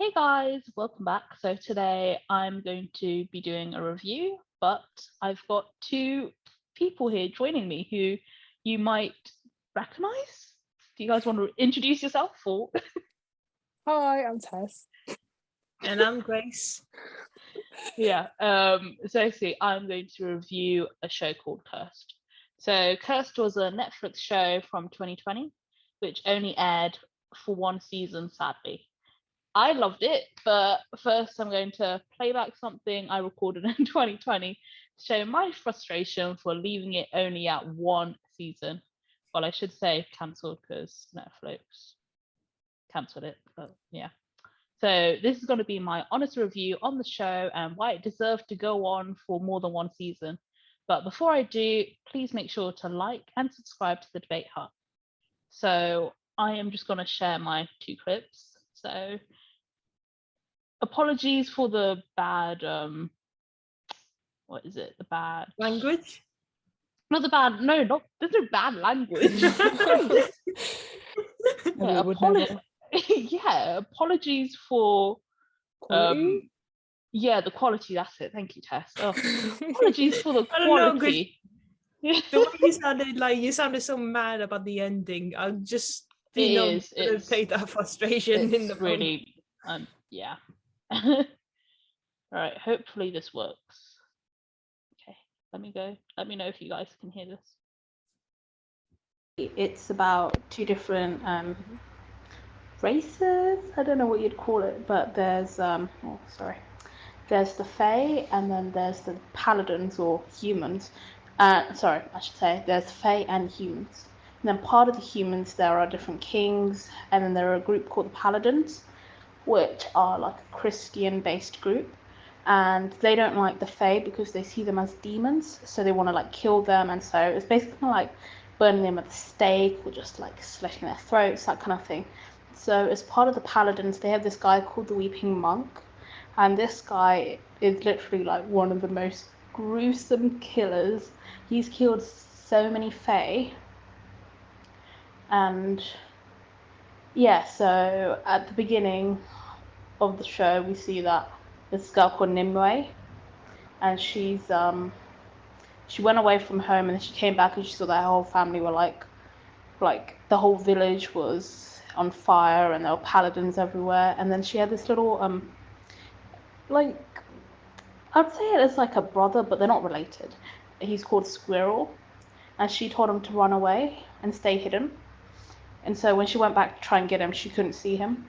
Hey guys, welcome back. So today I'm going to be doing a review, but I've got two people here joining me who you might recognize. Do you guys want to introduce yourself or Hi, I'm Tess. And I'm Grace. yeah. So see, I'm going to review a show called Cursed. So Cursed was a Netflix show from 2020, which only aired for one season, sadly. I loved it, but first I'm going to play back something I recorded in 2020 to show my frustration for leaving it only at one season. Well, I should say cancelled because Netflix cancelled it, but yeah. So this is going to be my honest review on the show and why it deserved to go on for more than one season. But before I do, please make sure to like and subscribe to the Debate Hut. So I am just going to share my two clips. So apologies for the bad what is it, the bad Language? not the bad no not there's no bad language. Yeah, apologies for Quality? yeah, the quality, that's it, thank you, Tess. Apologies for the I don't know, quality. the way you sounded so mad about the ending. I'm just take that frustration in the really yeah. All right, hopefully this works. Okay, let me go. Let me know if you guys can hear this. It's about two different races. I don't know what you'd call it, but there's there's the Fae and then there's the Paladins or humans. I should say there's Fae and humans. And then part of the humans there are different kings, and then there are a group called the Paladins, which are like a Christian-based group. And they don't like the Fae because they see them as demons, so they want to like kill them, and so it's basically like burning them at the stake or just like slitting their throats, that kind of thing. So as part of the Paladins, they have this guy called the Weeping Monk, and this guy is literally like one of the most gruesome killers. He's killed so many Fae. And yeah, so at the beginning of the show we see that this girl called Nimue, and she went away from home, and then she came back and she saw that her whole family were like the whole village was on fire and there were paladins everywhere. And then she had this little like, I'd say it is like a brother, but they're not related. He's called Squirrel, and she told him to run away and stay hidden. And so when she went back to try and get him, she couldn't see him.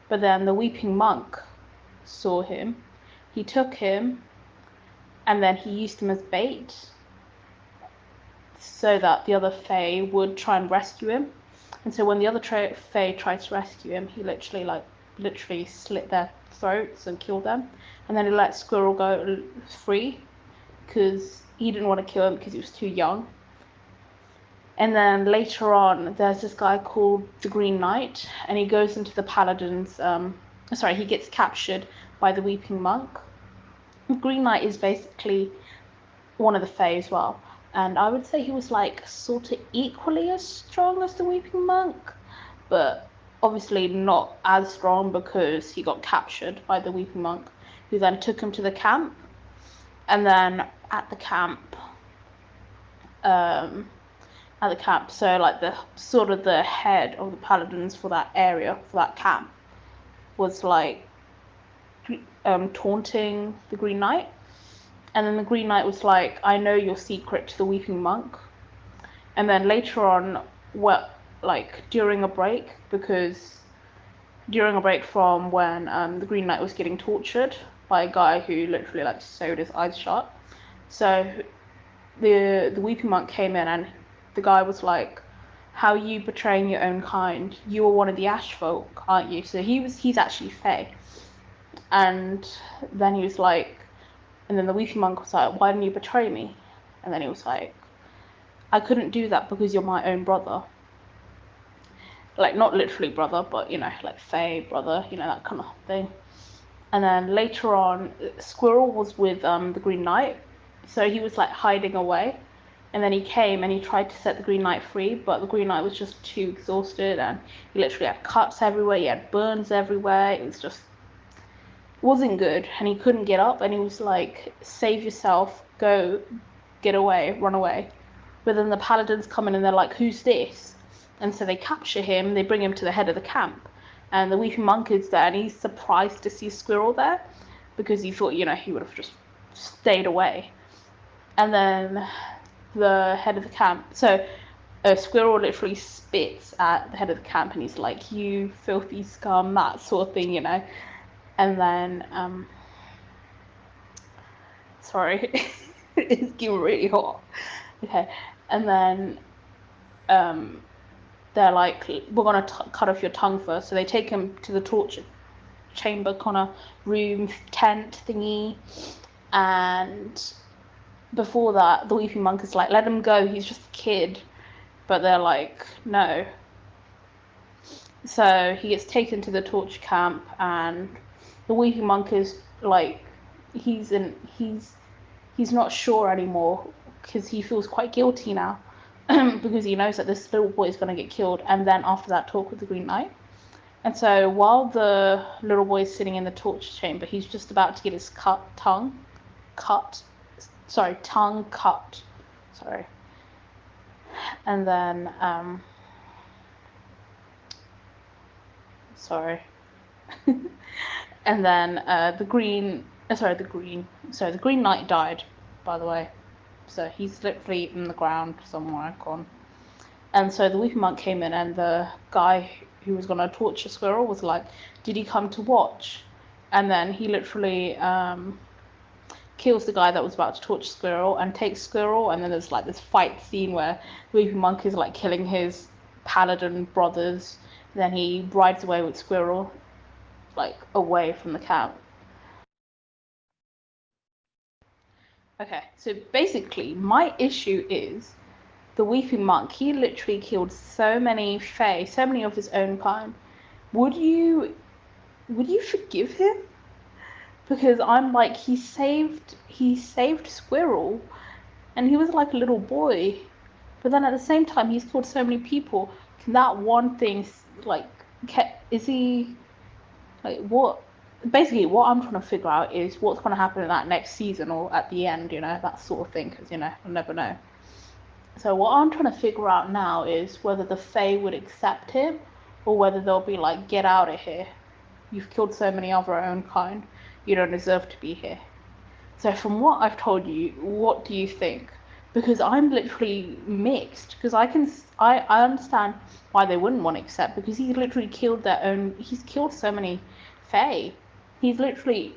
But then the Weeping Monk saw him. He took him, and then he used him as bait so that the other Fae would try and rescue him. And so when the other Fae tried to rescue him, he literally slit their throats and killed them. And then he let Squirrel go free because he didn't want to kill him because he was too young. And then later on, there's this guy called the Green Knight, and he goes into the Paladins. He gets captured by the Weeping Monk. The Green Knight is basically one of the Fae as well, and I would say he was like sort of equally as strong as the Weeping Monk, but obviously not as strong because he got captured by the Weeping Monk, who then took him to the camp. And then at the camp, so like the head of the Paladins for that area, for that camp, was like taunting the Green Knight. And then the Green Knight was like, I know your secret to the Weeping Monk. And then later on, during a break from when the Green Knight was getting tortured by a guy who literally like sewed his eyes shut. So the Weeping Monk came in, and the guy was like, how are you betraying your own kind? You are one of the Ash folk, aren't you? So he's actually Fae. And then he was like, and then the Weeping Monk was like, why didn't you betray me? And then he was like, I couldn't do that because you're my own brother. Like, not literally brother, but, you know, like Fae brother, you know, that kind of thing. And then later on, Squirrel was with the Green Knight, so he was like hiding away. And then he came and he tried to set the Green Knight free, but the Green Knight was just too exhausted, and he literally had cuts everywhere, he had burns everywhere. It was just wasn't good, and he couldn't get up, and he was like, save yourself, go, get away, run away. But then the paladins come in and they're like, who's this? And so they capture him, they bring him to the head of the camp, and the Weeping Monk is there, and he's surprised to see Squirrel there, because he thought, he would have just stayed away. And then the head of the camp, so Squirrel literally spits at the head of the camp, and he's like, you filthy scum, that sort of thing, And then, sorry, it's getting really hot. Okay, and then they're like, we're gonna cut off your tongue first. So they take him to the torture chamber kind of room, tent thingy, and before that, the Weeping Monk is like, let him go, he's just a kid. But they're like, no. So he gets taken to the torture camp, and the Weeping Monk is like, he's not sure anymore, because he feels quite guilty now, because he knows that this little boy is going to get killed. And then after that talk with the Green Knight, and so while the little boy is sitting in the torture chamber, he's just about to get his tongue cut. And then and then the Green Knight died, by the way. So he's literally in the ground somewhere, gone. And so the Weeping Monk came in, and the guy who was going to torture Squirrel was like, did he come to watch? And then he literally kills the guy that was about to torture Squirrel and takes Squirrel, and then there's like this fight scene where the Weeping Monk is like killing his paladin brothers. Then he rides away with Squirrel, like away from the camp. Okay, so basically my issue is the Weeping Monk. He literally killed so many Fae, so many of his own kind. Would you forgive him? Because I'm like, he saved Squirrel, and he was like a little boy, but then at the same time he's killed so many people. Can that one thing, like, is he like, what? Basically what I'm trying to figure out is what's going to happen in that next season or at the end, that sort of thing, because I'll never know. So what I'm trying to figure out now is whether the Fae would accept him, or whether they'll be like, get out of here, you've killed so many of our own kind, you don't deserve to be here. So from what I've told you, what do you think? Because I'm literally mixed, because I understand why they wouldn't want to accept, because he's literally killed he's killed so many Fae. He's literally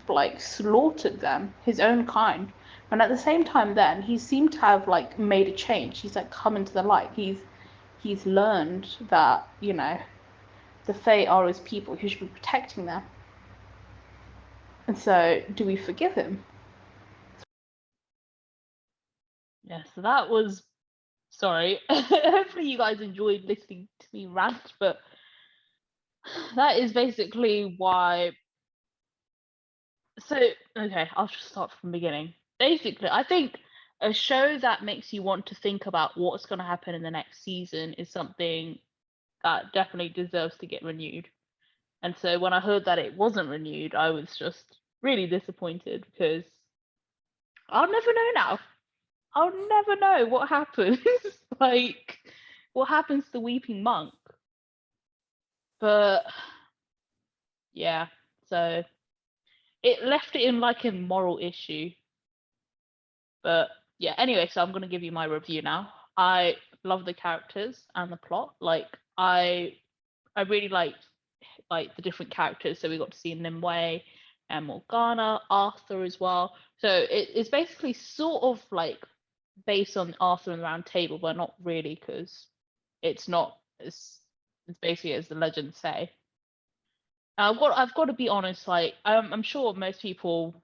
like slaughtered them, his own kind. And at the same time then, he seemed to have like made a change. He's like come into the light. He's learned that, the Fae are his people. He should be protecting them. And so, do we forgive him? Yeah, so that was... Sorry. Hopefully you guys enjoyed listening to me rant, but that is basically why... So, okay, I'll just start from the beginning. Basically, I think a show that makes you want to think about what's going to happen in the next season is something that definitely deserves to get renewed. And so when I heard that it wasn't renewed, I was just really disappointed, because I'll never know now. I'll never know what happens. Like, what happens to the Weeping Monk? But yeah, so it left it in like a moral issue. But yeah, anyway, so I'm gonna give you my review now. I love the characters and the plot. Like, I really liked like the different characters. So we got to see Nimue and Morgana, Arthur as well. So it's basically sort of like based on Arthur and the Round Table, but not really, because it's not as it's basically as the legends say. I've got to be honest. Like, I'm sure most people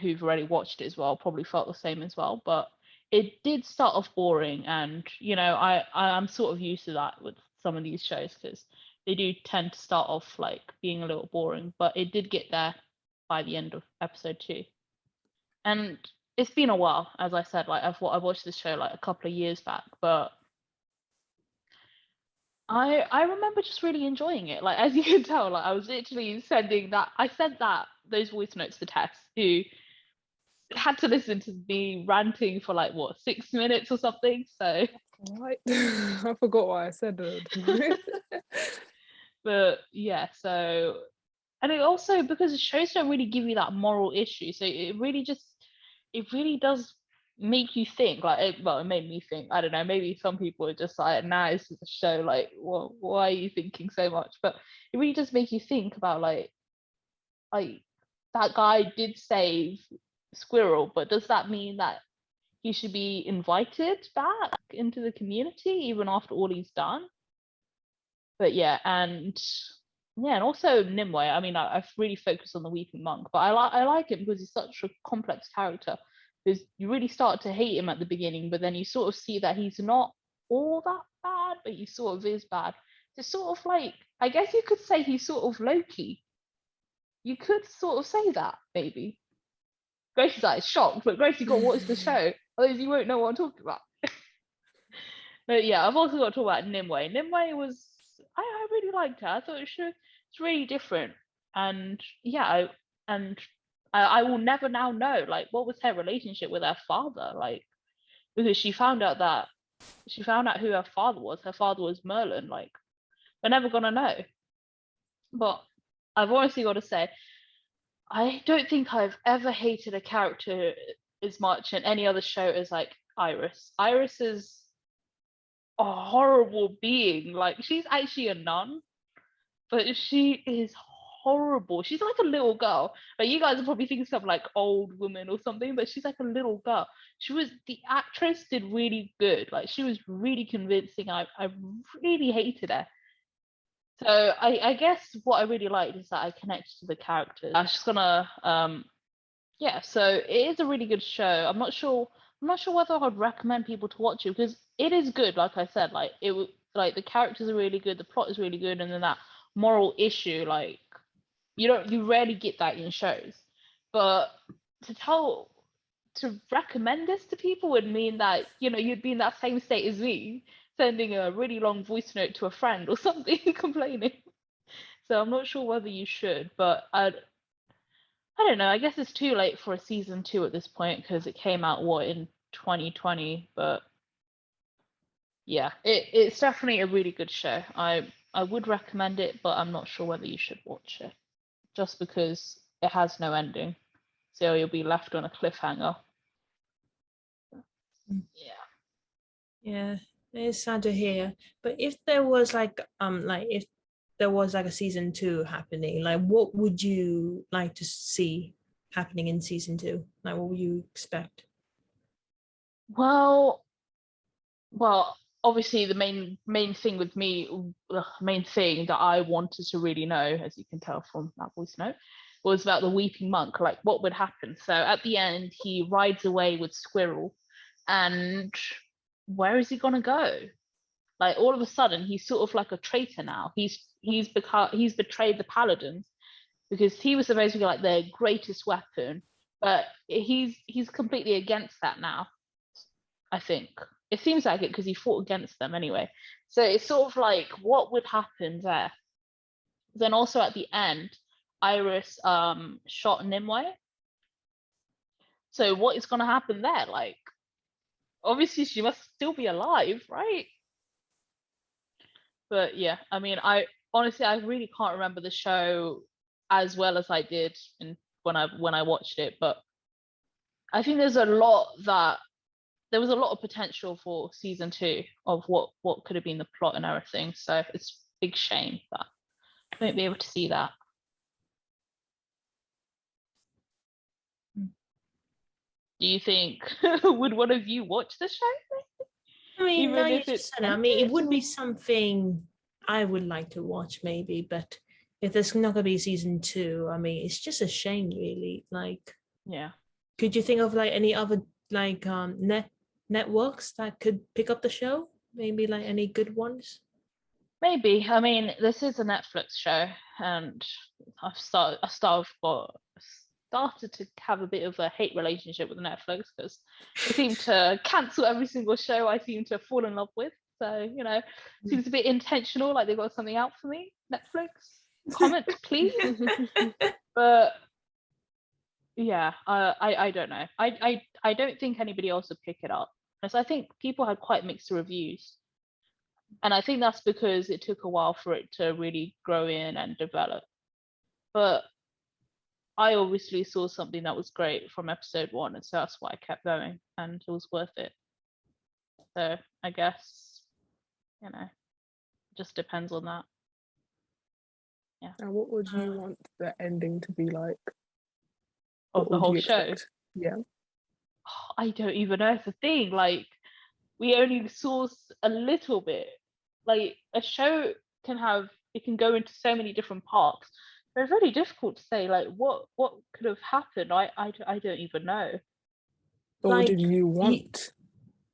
who've already watched it as well probably felt the same as well. But it did start off boring, and I'm sort of used to that with some of these shows, because they do tend to start off like being a little boring. But it did get there by the end of episode 2, and it's been a while, as I said. Like, I watched this show like a couple of years back, but I remember just really enjoying it. Like, as you can tell, like I was literally I sent those voice notes to Tess, who had to listen to me ranting for like 6 minutes or something. So Right. I forgot what I said. but yeah, so, and it also, because the shows don't really give you that moral issue, so it really does make you think. Like, it made me think. I don't know, maybe some people are just like, nah, this is a show, like, well, why are you thinking so much? But it really does make you think about like that guy did save Squirrel, but does that mean that he should be invited back into the community even after all he's done? But yeah, and also Nimue. I mean, I've really focused on the Weeping Monk, but I like him because he's such a complex character. Because you really start to hate him at the beginning, but then you sort of see that he's not all that bad, but he sort of is bad. It's sort of like, I guess you could say he's sort of Loki. You could sort of say that, maybe. Gracie's like shocked, but Gracie, got what is the show? Otherwise, you won't know what I'm talking about. But yeah, I've also got to talk about Nimue. Nimue was, I really liked her. I thought it's really different, and yeah, I will never now know like what was her relationship with her father, like, because she found out who her father was. Her father was Merlin. Like, we're never gonna know. But I've honestly got to say, I don't think I've ever hated a character as much in any other show as like Iris. Iris is a horrible being. Like, she's actually a nun, but she is horrible. She's like a little girl. Like, you guys are probably thinking some like old woman or something, but she's like a little girl. The actress did really good. Like, she was really convincing. I really hated her. So I guess what I really liked is that I connected to the characters. I was just gonna so it is a really good show. I'm not sure whether I'd recommend people to watch it, because it is good. Like I said, like the characters are really good, the plot is really good, and then that moral issue, like, you rarely get that in shows. But to recommend this to people would mean that you'd be in that same state as me, sending a really long voice note to a friend or something complaining. So I'm not sure whether you should, but I don't know. I guess it's too late for a season 2 at this point, because it came out in 2020. But yeah, it's definitely a really good show. I would recommend it, but I'm not sure whether you should watch it, just because it has no ending, so you'll be left on a cliffhanger. Yeah, it's sad to hear. But if there was if there was like a season 2 happening, like what would you like to see happening in season 2? Like, what would you expect? Well, obviously the main thing with me, the main thing that I wanted to really know, as you can tell from that voice note, was about the Weeping Monk. Like, what would happen? So at the end, he rides away with Squirrel, and where is he gonna go? Like, all of a sudden, he's sort of like a traitor now. He's betrayed the Paladins, because he was supposed to be like their greatest weapon, but he's completely against that now. I think it seems like it, because he fought against them anyway. So it's sort of like, what would happen there? Then also at the end, Iris shot Nimue. So what is going to happen there? Like, obviously she must still be alive, right? But yeah, I mean, I really can't remember the show as well as I did when I watched it, but I think there was a lot of potential for season 2 of what could have been the plot and everything. So it's a big shame that I won't be able to see that. Do you think would one of you watch the show? I mean, no, you just said it. I mean, it would be something I would like to watch, maybe, but if there's not gonna be season 2, I mean, it's just a shame, really. Like, yeah. Could you think of like any other like networks that could pick up the show? Maybe like any good ones? Maybe. I mean, this is a Netflix show, and I've started to have a bit of a hate relationship with Netflix, because they seem to cancel every single show I seem to fall in love with. So, seems a bit intentional, like they got something out for me. Netflix, comment, please. But yeah, I don't know. I don't think anybody else would pick it up. Because I think people had quite mixed reviews. And I think that's because it took a while for it to really grow in and develop. But I obviously saw something that was great from episode 1, and so that's why I kept going, and it was worth it. So I guess, it just depends on that. Yeah. And what would you want the ending to be like? Of the What would whole you show? expect? Yeah. I don't even know. It's the thing. Like, we only saw a little bit. Like, a show can go into so many different parts. But it's really difficult to say, like, what could have happened. I don't even know. Or what Like, did you want?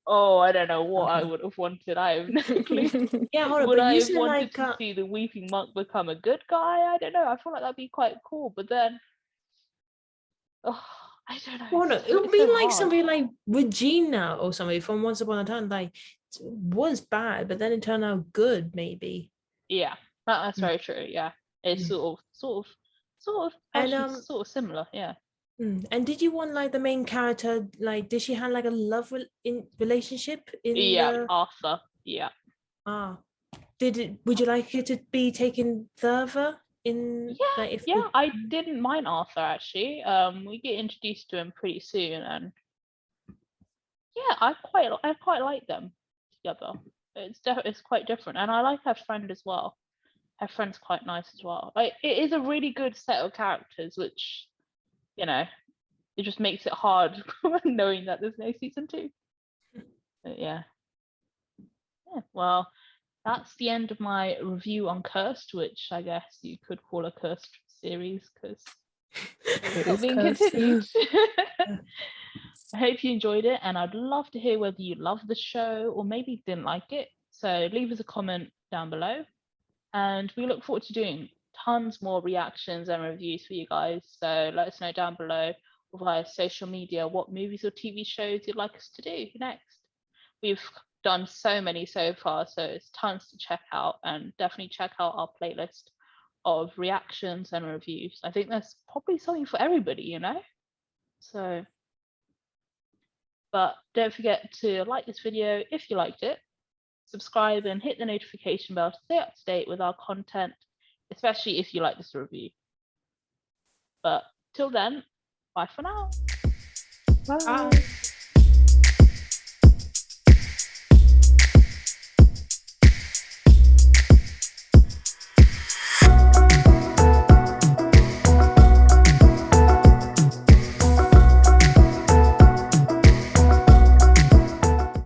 Oh, I don't know what I would have wanted. I have no clue. yeah, hold on, Would but I you have said wanted like to see the weeping monk become a good guy? I don't know. I feel like that'd be quite cool. But then, I don't know. hold on, It's it would it's be so like hard. something like Regina or something from Once Upon a Time, like was bad, but then it turned out good, maybe. Yeah, that's very true. Yeah, it's sort of And actually sort of similar. Yeah. And did you want like the main character, like did she have like a love relationship in Yeah, the Arthur. Yeah. would you like it to be taken further in Yeah, like if yeah. I didn't mind Arthur actually. We get introduced to him pretty soon, and yeah, I quite like them together. It's quite different, and I like her friend as well. Her friend's quite nice as well. Like, it is a really good set of characters, which it just makes it hard knowing that there's no season 2. But yeah. Well, that's the end of my review on Cursed, which I guess you could call a cursed series because it's not being continued. I hope you enjoyed it, and I'd love to hear whether you loved the show or maybe didn't like it. So leave us a comment down below, and we look forward to doing tons more reactions and reviews for you guys. So let us know down below or via social media what movies or TV shows you'd like us to do next. We've done so many so far, so it's tons to check out, and definitely check out our playlist of reactions and reviews. I think there's probably something for everybody, So, but don't forget to like this video if you liked it, subscribe and hit the notification bell to stay up to date with our content, especially if you like this review. But till then, bye for now. Bye.